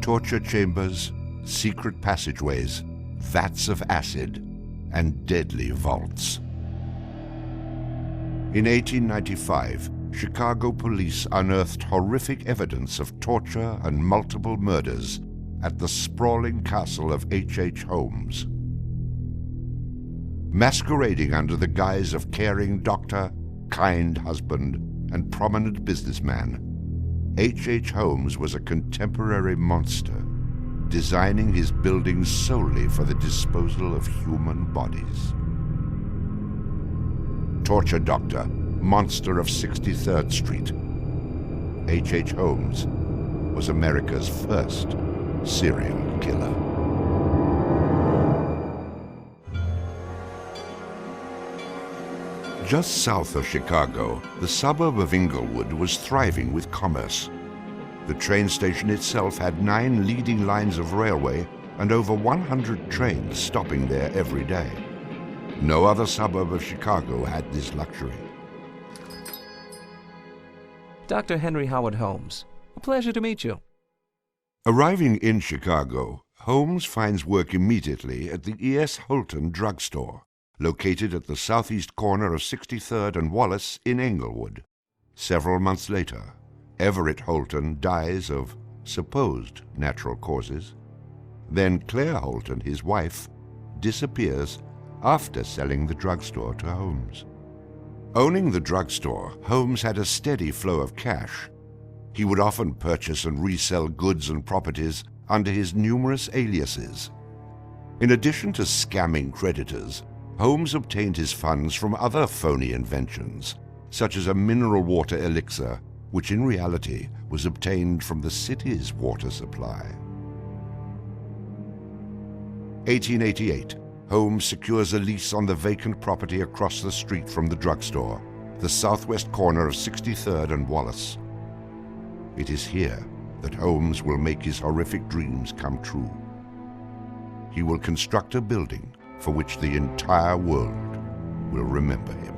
torture chambers, secret passageways, vats of acid, and deadly vaults. In 1895, Chicago police unearthed horrific evidence of torture and multiple murders at the sprawling castle of H. Holmes. Masquerading under the guise of caring doctor, kind husband, and prominent businessman, H. Holmes was a contemporary monster, designing his buildings solely for the disposal of human bodies. Torture doctor, monster of 63rd Street, H. Holmes was America's first serial killer. Just south of Chicago, the suburb of Englewood was thriving with commerce. The train station itself had 9 leading lines of railway and over 100 trains stopping there every day. No other suburb of Chicago had this luxury. Dr. Henry Howard Holmes, a pleasure to meet you. Arriving in Chicago, Holmes finds work immediately at the E.S. Holton drugstore, located at the southeast corner of 63rd and Wallace in Englewood. Several months later, Everett Holton dies of supposed natural causes. Then Claire Holton, his wife, disappears after selling the drugstore to Holmes. Owning the drugstore, Holmes had a steady flow of cash. He would often purchase and resell goods and properties under his numerous aliases. In addition to scamming creditors, Holmes obtained his funds from other phony inventions, such as a mineral water elixir, which in reality was obtained from the city's water supply. 1888, Holmes secures a lease on the vacant property across the street from the drugstore, the southwest corner of 63rd and Wallace. It is here that Holmes will make his horrific dreams come true. He will construct a building for which the entire world will remember him.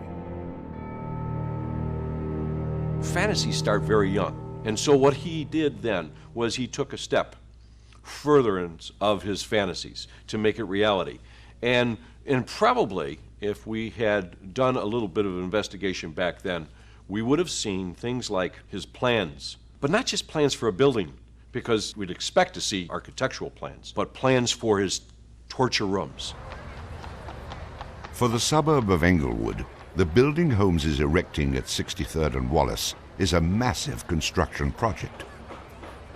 Fantasies start very young, and so what he did then was he took a step furtherance of his fantasies to make it reality. And probably, if we had done a little bit of investigation back then, we would have seen things like his plans, but not just plans for a building, because we'd expect to see architectural plans, but plans for his torture rooms. For the suburb of Englewood, the building Holmes is erecting at 63rd and Wallace is a massive construction project.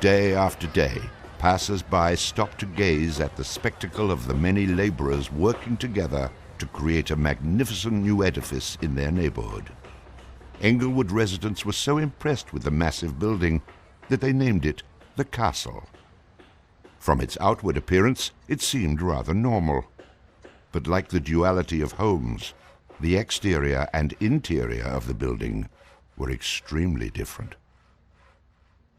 Day after day, passers-by stop to gaze at the spectacle of the many laborers working together to create a magnificent new edifice in their neighborhood. Englewood residents were so impressed with the massive building that they named it the Castle. From its outward appearance, it seemed rather normal. But like the duality of Holmes, the exterior and interior of the building were extremely different.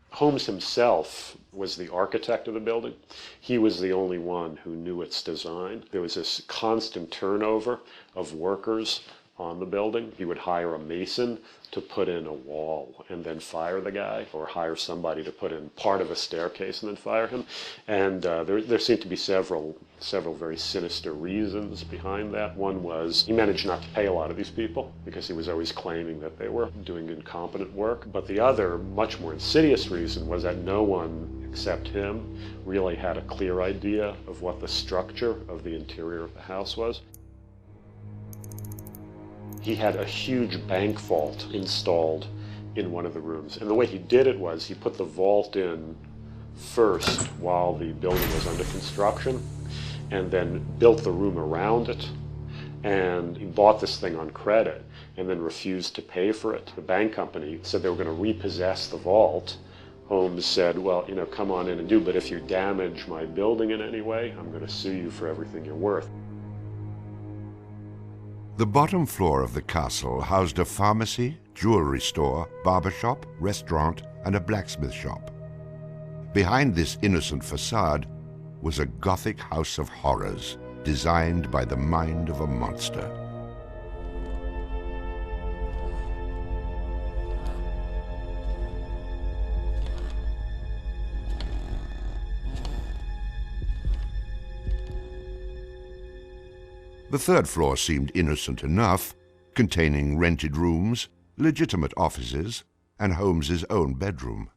Holmes himself was the architect of the building. He was the only one who knew its design. There was this constant turnover of workers on the building. He would hire a mason to put in a wall and then fire the guy, or hire somebody to put in part of a staircase and then fire him. And there seemed to be several very sinister reasons behind that. One was he managed not to pay a lot of these people because he was always claiming that they were doing incompetent work. But the other, much more insidious reason was that no one except him really had a clear idea of what the structure of the interior of the house was. He had a huge bank vault installed in one of the rooms. And the way he did it was he put the vault in first while the building was under construction, and then built the room around it. And he bought this thing on credit and then refused to pay for it. The bank company said they were going to repossess the vault. Holmes said, well, come on in and do, but if you damage my building in any way, I'm going to sue you for everything you're worth. The bottom floor of the castle housed a pharmacy, jewelry store, barber shop, restaurant, and a blacksmith shop. Behind this innocent facade was a Gothic house of horrors designed by the mind of a monster. The third floor seemed innocent enough, containing rented rooms, legitimate offices, and Holmes's own bedroom.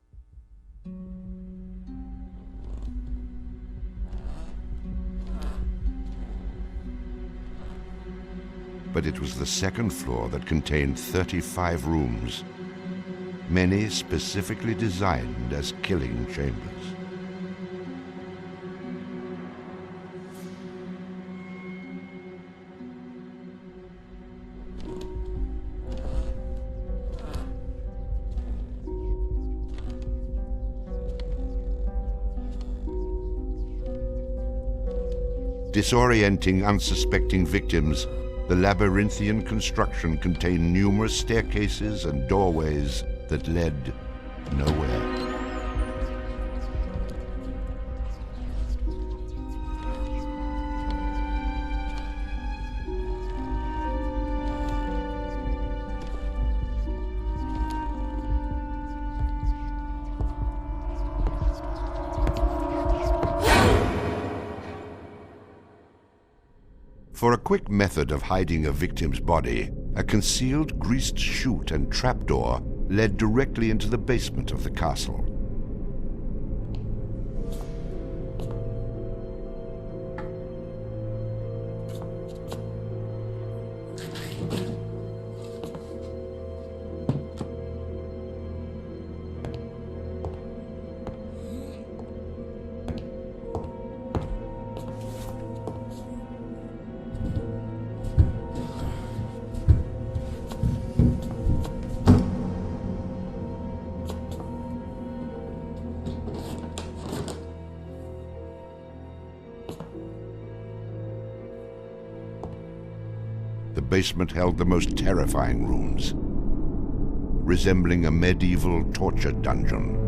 But it was the second floor that contained 35 rooms, many specifically designed as killing chambers. Disorienting unsuspecting victims, the labyrinthian construction contained numerous staircases and doorways that led nowhere. For a quick method of hiding a victim's body, a concealed greased chute and trapdoor led directly into the basement of the castle. The basement held the most terrifying rooms, resembling a medieval torture dungeon.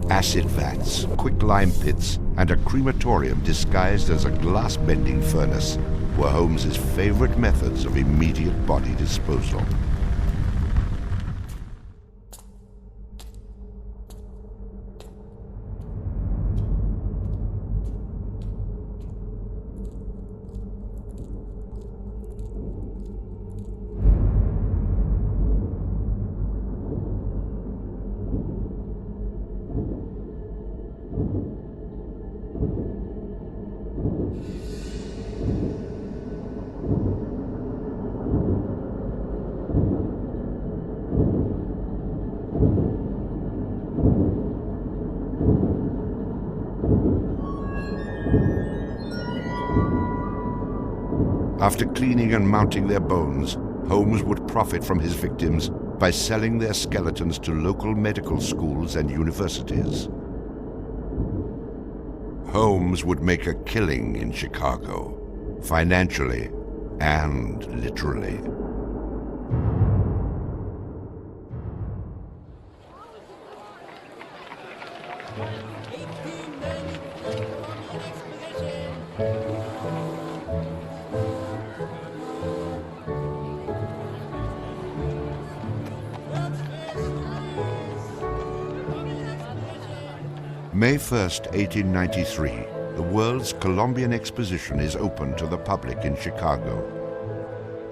Acid vats, quicklime pits, and a crematorium disguised as a glass-bending furnace were Holmes's favorite methods of immediate body disposal. After cleaning and mounting their bones, Holmes would profit from his victims by selling their skeletons to local medical schools and universities. Holmes would make a killing in Chicago, financially and literally. May 1st, 1893, the World's Columbian Exposition is open to the public in Chicago.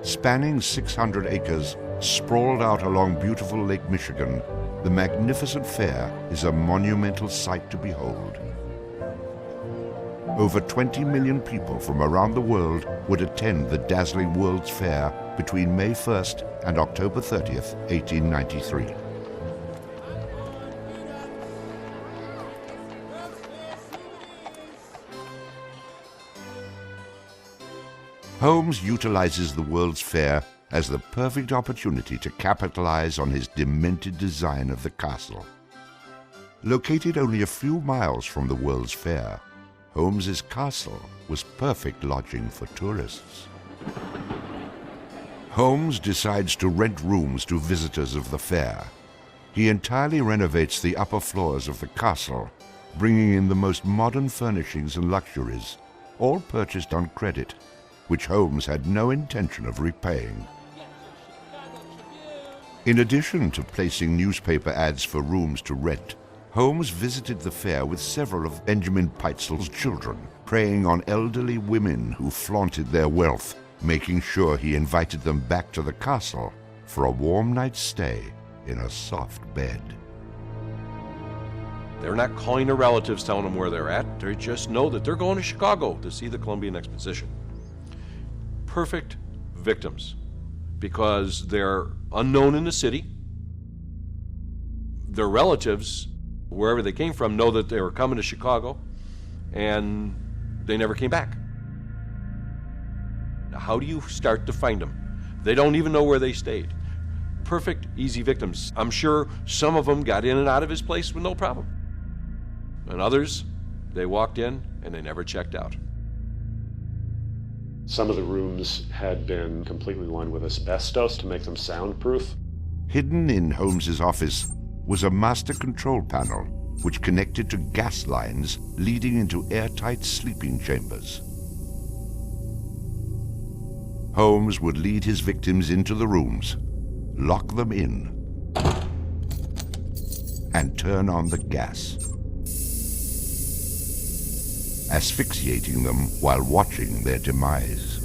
Spanning 600 acres, sprawled out along beautiful Lake Michigan, the magnificent fair is a monumental sight to behold. Over 20 million people from around the world would attend the dazzling World's Fair between May 1st and October 30th, 1893. Holmes utilizes the World's Fair as the perfect opportunity to capitalize on his demented design of the castle. Located only a few miles from the World's Fair, Holmes's castle was perfect lodging for tourists. Holmes decides to rent rooms to visitors of the fair. He entirely renovates the upper floors of the castle, bringing in the most modern furnishings and luxuries, all purchased on credit, which Holmes had no intention of repaying. In addition to placing newspaper ads for rooms to rent, Holmes visited the fair with several of Benjamin Peitzel's children, preying on elderly women who flaunted their wealth, making sure he invited them back to the castle for a warm night's stay in a soft bed. They're not calling their relatives, telling them where they're at. They just know that they're going to Chicago to see the Columbian Exposition. Perfect victims, because they're unknown in the city. Their relatives, wherever they came from, know that they were coming to Chicago, and they never came back. Now, how do you start to find them? They don't even know where they stayed. Perfect, easy victims. I'm sure some of them got in and out of his place with no problem. And others, they walked in and they never checked out. Some of the rooms had been completely lined with asbestos to make them soundproof. Hidden in Holmes's office was a master control panel which connected to gas lines leading into airtight sleeping chambers. Holmes would lead his victims into the rooms, lock them in, and turn on the gas, asphyxiating them while watching their demise.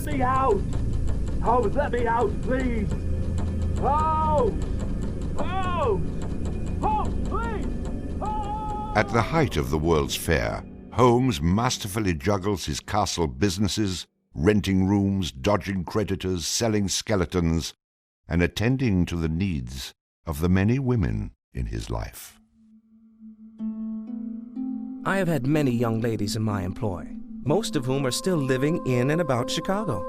Let me out! Holmes, let me out, please! Holmes! Holmes! Holmes, please! Holmes! At the height of the World's Fair, Holmes masterfully juggles his castle businesses, renting rooms, dodging creditors, selling skeletons, and attending to the needs of the many women in his life. I have had many young ladies in my employ, most of whom are still living in and about Chicago,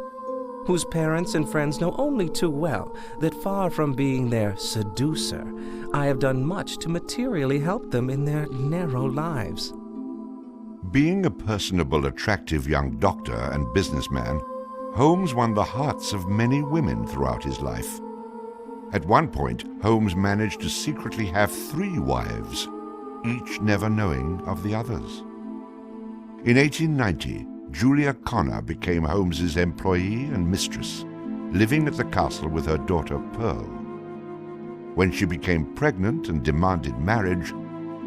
whose parents and friends know only too well that far from being their seducer, I have done much to materially help them in their narrow lives. Being a personable, attractive young doctor and businessman, Holmes won the hearts of many women throughout his life. At one point, Holmes managed to secretly have 3 wives, each never knowing of the others. In 1890, Julia Connor became Holmes's employee and mistress, living at the castle with her daughter Pearl. When she became pregnant and demanded marriage,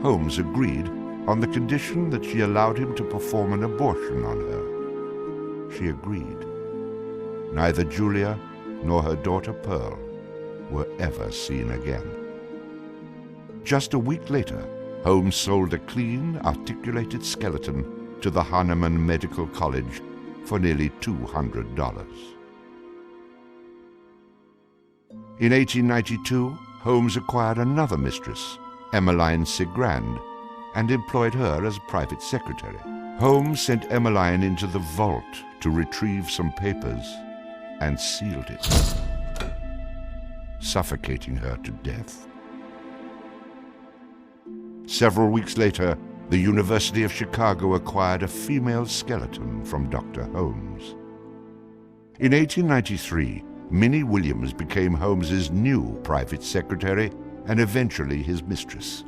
Holmes agreed on the condition that she allowed him to perform an abortion on her. She agreed. Neither Julia nor her daughter Pearl were ever seen again. Just a week later, Holmes sold a clean, articulated skeleton to the Hahnemann Medical College for nearly $200. In 1892, Holmes acquired another mistress, Emmeline Sigrand, and employed her as private secretary. Holmes sent Emmeline into the vault to retrieve some papers and sealed it, suffocating her to death. Several weeks later, the University of Chicago acquired a female skeleton from Dr. Holmes. In 1893, Minnie Williams became Holmes's new private secretary and eventually his mistress.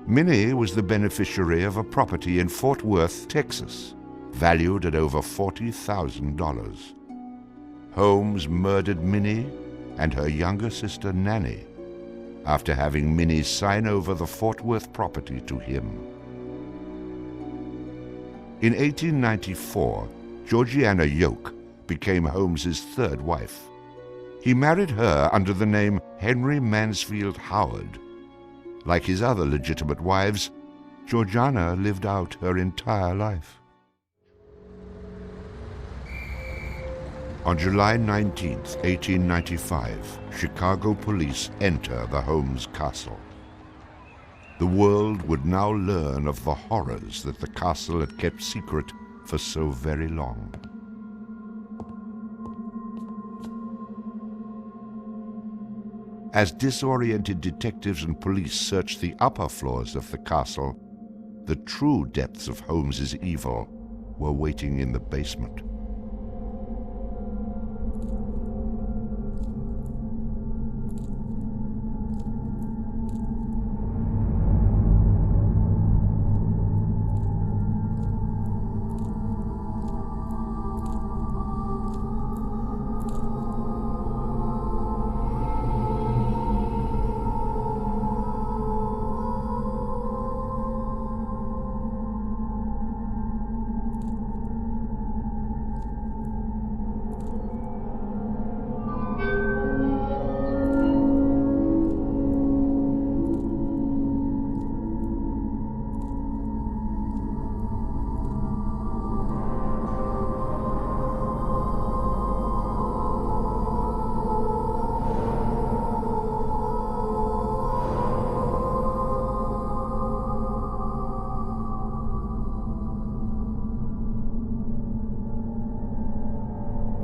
Minnie was the beneficiary of a property in Fort Worth, Texas, valued at over $40,000. Holmes murdered Minnie and her younger sister Nanny after having Minnie sign over the Fort Worth property to him. In 1894, Georgiana Yoke became Holmes's 3rd wife. He married her under the name Henry Mansfield Howard. Like his other legitimate wives, Georgiana lived out her entire life. On July 19, 1895, Chicago police enter the Holmes castle. The world would now learn of the horrors that the castle had kept secret for so very long. As disoriented detectives and police searched the upper floors of the castle, the true depths of Holmes's evil were waiting in the basement.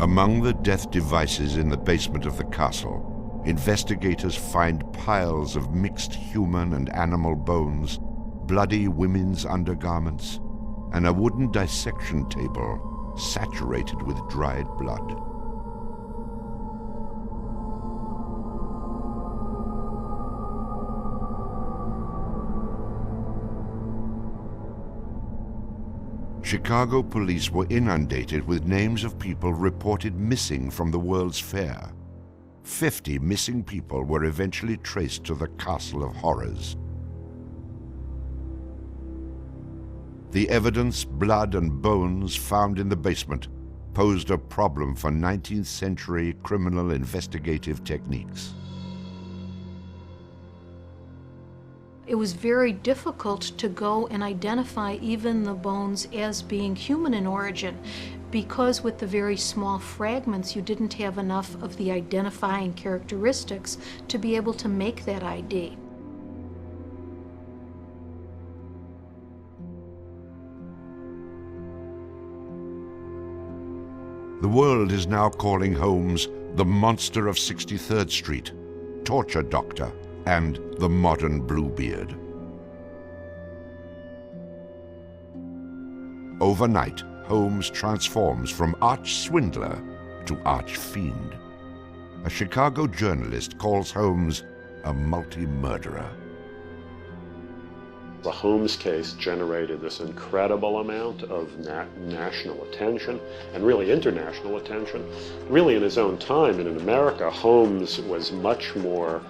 Among the death devices in the basement of the castle, investigators find piles of mixed human and animal bones, bloody women's undergarments, and a wooden dissection table saturated with dried blood. Chicago police were inundated with names of people reported missing from the World's Fair. 50 missing people were eventually traced to the Castle of Horrors. The evidence, blood and bones found in the basement posed a problem for 19th century criminal investigative techniques. It was very difficult to go and identify even the bones as being human in origin, because with the very small fragments you didn't have enough of the identifying characteristics to be able to make that ID. The world is now calling Holmes the monster of 63rd Street, torture doctor, and the modern Bluebeard. Overnight, Holmes transforms from arch-swindler to arch-fiend. A Chicago journalist calls Holmes a multi-murderer. The Holmes case generated this incredible amount of national attention and really international attention. Really in his own time and in America, Holmes was much more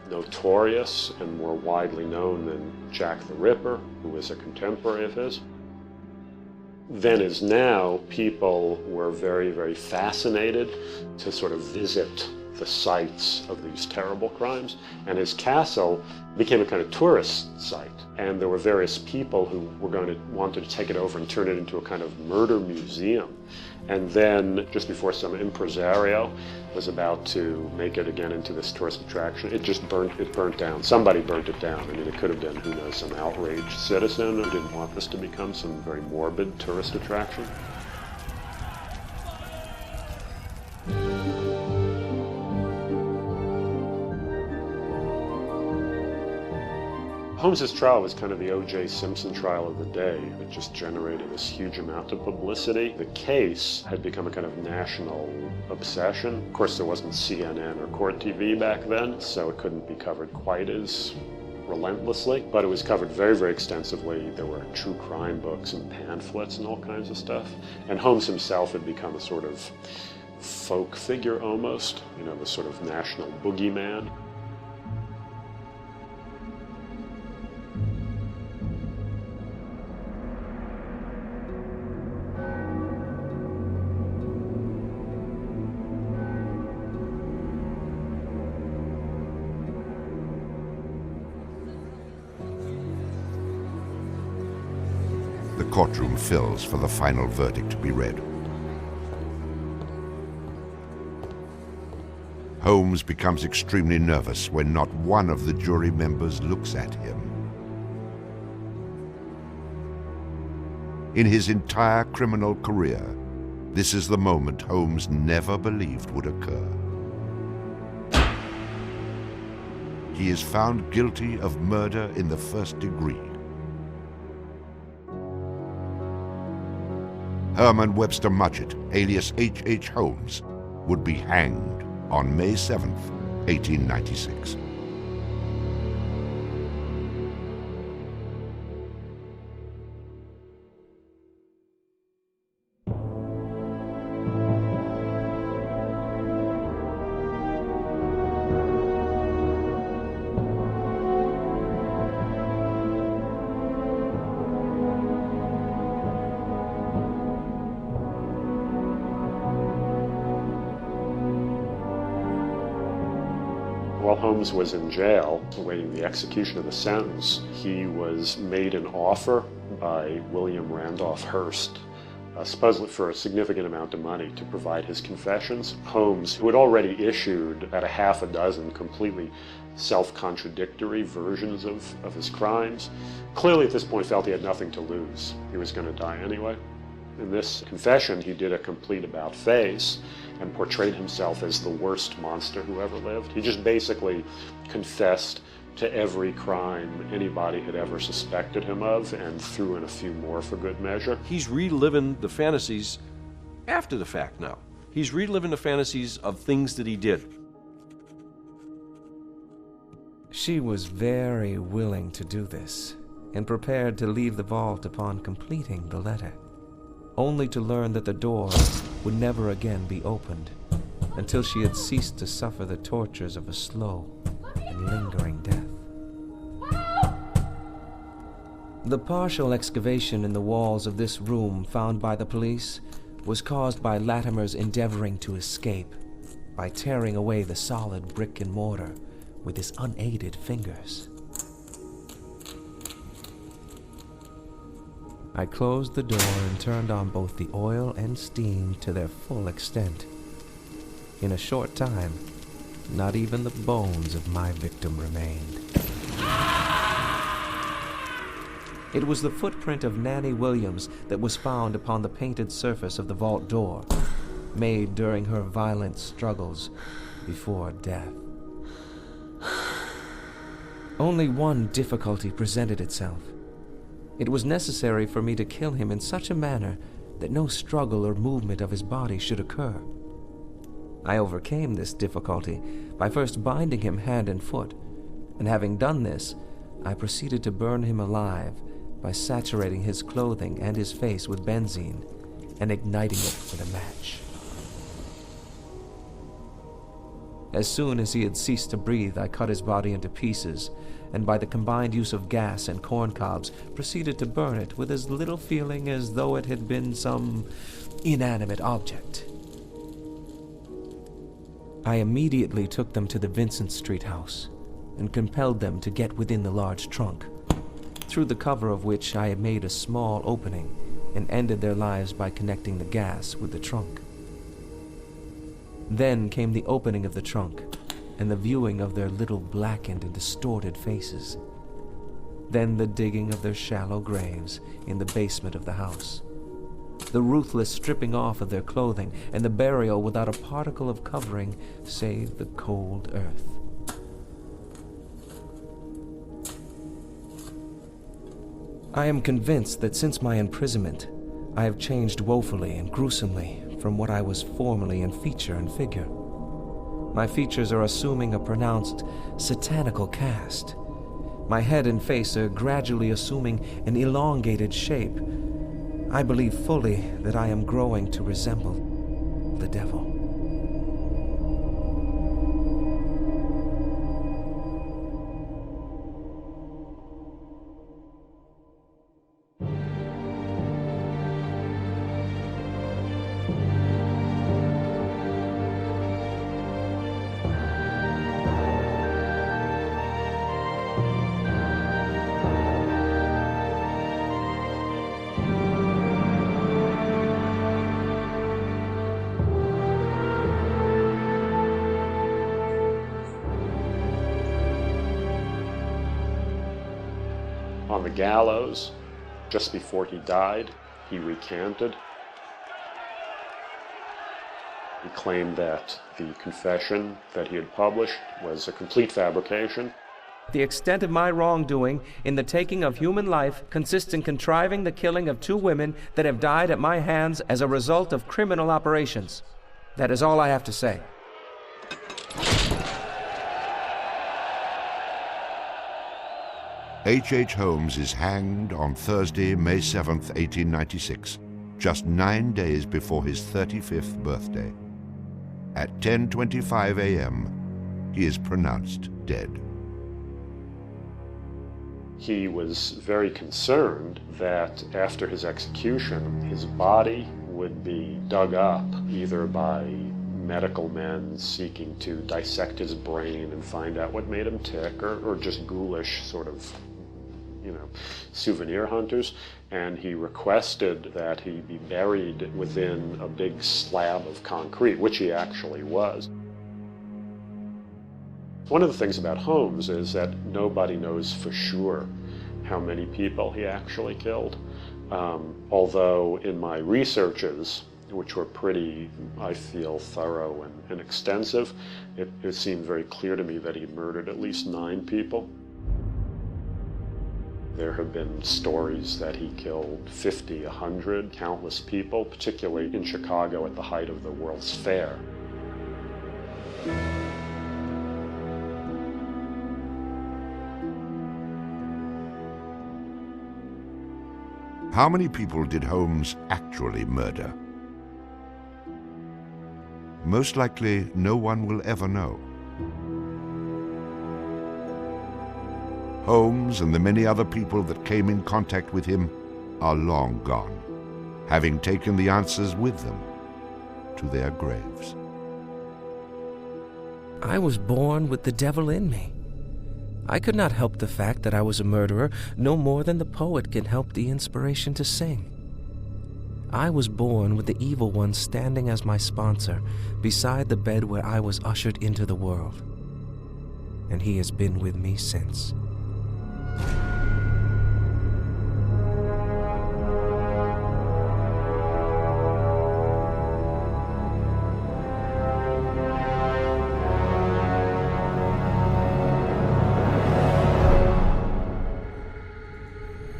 notorious and more widely known than Jack the Ripper, who was a contemporary of his. Then as now, people were very, very fascinated to sort of visit the sites of these terrible crimes. And his castle became a kind of tourist site. And there were various people who were wanted to take it over and turn it into a kind of murder museum. And then just before some impresario was about to make it again into this tourist attraction, it burnt down. Somebody burnt it down. I mean, it could have been, who knows, some outraged citizen who didn't want this to become some very morbid tourist attraction. Holmes's trial was kind of the O.J. Simpson trial of the day. It just generated this huge amount of publicity. The case had become a kind of national obsession. Of course, there wasn't CNN or Court TV back then, so it couldn't be covered quite as relentlessly, but it was covered very, very extensively. There were true crime books and pamphlets and all kinds of stuff. And Holmes himself had become a sort of folk figure almost, you know, the sort of national boogeyman. The courtroom fills for the final verdict to be read. Holmes becomes extremely nervous when not one of the jury members looks at him. In his entire criminal career, this is the moment Holmes never believed would occur. He is found guilty of murder in the first degree. Herman Webster Mudgett, alias H.H. Holmes, would be hanged on May 7th, 1896. While Holmes was in jail, awaiting the execution of the sentence, he was made an offer by William Randolph Hearst, supposedly for a significant amount of money, to provide his confessions. Holmes, who had already issued about a half a dozen completely self-contradictory versions of his crimes, clearly at this point felt he had nothing to lose. He was going to die anyway. In this confession, he did a complete about-face and portrayed himself as the worst monster who ever lived. He just basically confessed to every crime anybody had ever suspected him of and threw in a few more for good measure. He's reliving the fantasies after the fact now. He's reliving the fantasies of things that he did. She was very willing to do this, and prepared to leave the vault upon completing the letter, only to learn that the door would never again be opened until she had ceased to suffer the tortures of a slow and lingering death. The partial excavation in the walls of this room found by the police was caused by Latimer's endeavoring to escape by tearing away the solid brick and mortar with his unaided fingers. I closed the door and turned on both the oil and steam to their full extent. In a short time, not even the bones of my victim remained. It was the footprint of Nanny Williams that was found upon the painted surface of the vault door, made during her violent struggles before death. Only one difficulty presented itself. It was necessary for me to kill him in such a manner that no struggle or movement of his body should occur. I overcame this difficulty by first binding him hand and foot, and having done this, I proceeded to burn him alive by saturating his clothing and his face with benzene and igniting it with a match. As soon as he had ceased to breathe, I cut his body into pieces, and by the combined use of gas and corn cobs, proceeded to burn it with as little feeling as though it had been some inanimate object. I immediately took them to the Vincent Street house and compelled them to get within the large trunk, through the cover of which I had made a small opening and ended their lives by connecting the gas with the trunk. Then came the opening of the trunk and the viewing of their little blackened and distorted faces. Then the digging of their shallow graves in the basement of the house. The ruthless stripping off of their clothing and the burial without a particle of covering save the cold earth. I am convinced that since my imprisonment, I have changed woefully and gruesomely from what I was formerly in feature and figure. My features are assuming a pronounced satanical cast. My head and face are gradually assuming an elongated shape. I believe fully that I am growing to resemble the devil. On the gallows, just before he died, he recanted. He claimed that the confession that he had published was a complete fabrication. The extent of my wrongdoing in the taking of human life consists in contriving the killing of 2 women that have died at my hands as a result of criminal operations. That is all I have to say. H. Holmes is hanged on Thursday, May 7th, 1896, just 9 days before his 35th birthday. At 10:25 a.m., he is pronounced dead. He was very concerned that after his execution, his body would be dug up either by medical men seeking to dissect his brain and find out what made him tick, or just ghoulish sort of, souvenir hunters. And he requested that he be buried within a big slab of concrete, which he actually was. One of the things about Holmes is that nobody knows for sure how many people he actually killed. Although in my researches, which were pretty, I feel, thorough and extensive, it seemed very clear to me that he murdered at least 9 people. There have been stories that he killed 50, 100, countless people, particularly in Chicago at the height of the World's Fair. How many people did Holmes actually murder? Most likely, no one will ever know. Holmes and the many other people that came in contact with him are long gone, having taken the answers with them to their graves. I was born with the devil in me. I could not help the fact that I was a murderer no more than the poet can help the inspiration to sing. I was born with the evil one standing as my sponsor beside the bed where I was ushered into the world, and he has been with me since.